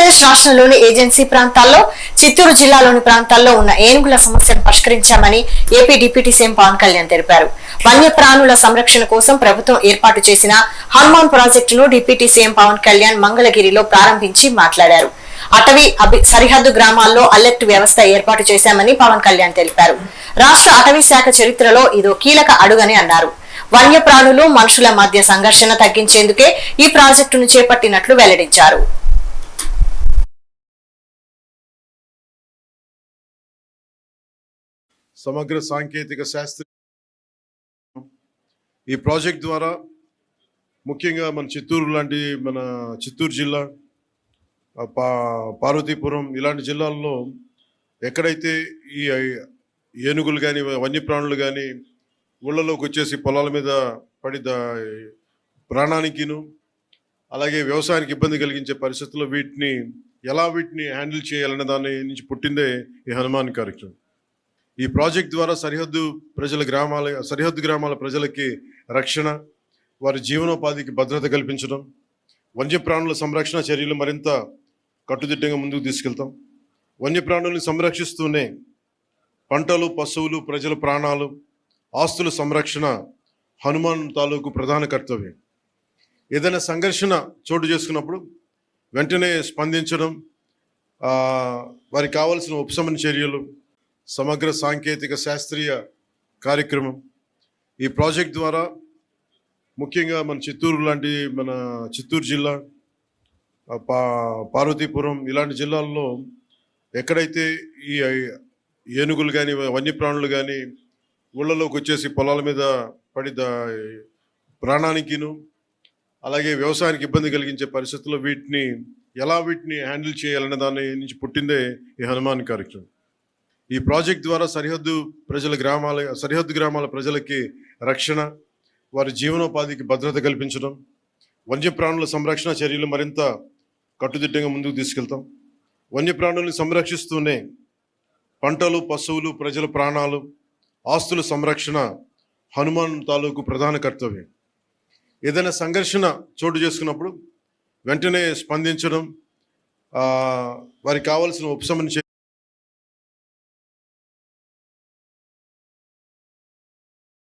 ఆంధ్రప్రదేశ్ రాష్ట్రంలోని ఏజెన్సీ ప్రాంతాల్లో చిత్తూరు జిల్లాలోని ప్రాంతాల్లో ఉన్న ఏనుగుల సమస్యను పరిష్కరించామని AP deputy CM Pawan Kalyan తెలిపారు. వన్యప్రాణుల సంరక్షణ కోసం ప్రభుత్వం ఏర్పాటు చేసిన హనుమాన్ ప్రాజెక్టును డిప్యూటీ సీఎం పవన్ కళ్యాణ్ మంగళగిరిలో ప్రారంభించి మాట్లాడారు. అటవీ సరిహద్దు గ్రామాల్లో అలర్ట్ వ్యవస్థ ఏర్పాటు చేశామని పవన్ కళ్యాణ్ తెలిపారు. రాష్ట్ర అటవీ శాఖ చరిత్రలో ఇదో కీలక అడుగని అన్నారు. వన్యప్రాణులు మనుషుల మధ్య సంఘర్షణ తగ్గించేందుకే ఈ ప్రాజెక్టును చేపట్టినట్లు వెల్లడించారు. సమగ్ర సాంకేతిక శాస్త్ర ఈ ప్రాజెక్ట్ ద్వారా ముఖ్యంగా మన చిత్తూరు జిల్లా, పార్వతీపురం ఇలాంటి జిల్లాల్లో ఎక్కడైతే ఈ ఏనుగులు కానీ వన్యప్రాణులు కానీ ఊళ్ళలోకి వచ్చేసి పొలాల మీద పడి ప్రాణానికిను అలాగే వ్యవసాయానికి ఇబ్బంది కలిగించే పరిస్థితుల్లో వీటిని హ్యాండిల్ చేయాలనే దాని నుంచి పుట్టిందే ఈ హనుమాన్ కార్యక్రమం. ఈ ప్రాజెక్ట్ ద్వారా సరిహద్దు గ్రామాల ప్రజలకి రక్షణ, వారి జీవనోపాధికి భద్రత కల్పించడం, వన్యప్రాణుల సంరక్షణ చర్యలు మరింత కట్టుదిట్టంగా ముందుకు తీసుకెళ్తాం. వన్యప్రాణుల్ని సంరక్షిస్తూనే పంటలు, పశువులు, ప్రజల ప్రాణాలు, ఆస్తుల సంరక్షణ హనుమాన్ తాలూకు ప్రధాన కర్తవ్యం. ఏదైనా సంఘర్షణ చోటు చేసుకున్నప్పుడు వెంటనే స్పందించడం, వారికి కావాల్సిన ఉపశమన చర్యలు, సమగ్ర సాంకేతిక శాస్త్రీయ కార్యక్రమం. ఈ ప్రాజెక్ట్ ద్వారా ముఖ్యంగా మన చిత్తూరు జిల్లా, పార్వతీపురం ఇలాంటి జిల్లాల్లో ఎక్కడైతే ఈ ఏనుగులు కానీ వన్యప్రాణులు కానీ ఊళ్ళలోకి వచ్చేసి పొలాల మీద పడి ప్రాణానికిను అలాగే వ్యవసాయానికి ఇబ్బంది కలిగించే పరిస్థితుల్లో వీటిని హ్యాండిల్ చేయాలనే దాని నుంచి పుట్టిందే ఈ హనుమాన్ కార్యక్రమం. ఈ ప్రాజెక్ట్ ద్వారా సరిహద్దు గ్రామాల ప్రజలకి రక్షణ, వారి జీవనోపాధికి భద్రత కల్పించడం, వన్యప్రాణుల సంరక్షణ చర్యలు మరింత కట్టుదిట్టంగా ముందుకు తీసుకెళ్తాం. వన్యప్రాణుల్ని సంరక్షిస్తూనే పంటలు, పశువులు, ప్రజల ప్రాణాలు, ఆస్తుల సంరక్షణ హనుమాన్ తాలూకు ప్రధాన కర్తవ్యం. ఏదైనా సంఘర్షణ చోటు చేసుకున్నప్పుడు వెంటనే స్పందించడం, వారికి కావాల్సిన ఉపశమన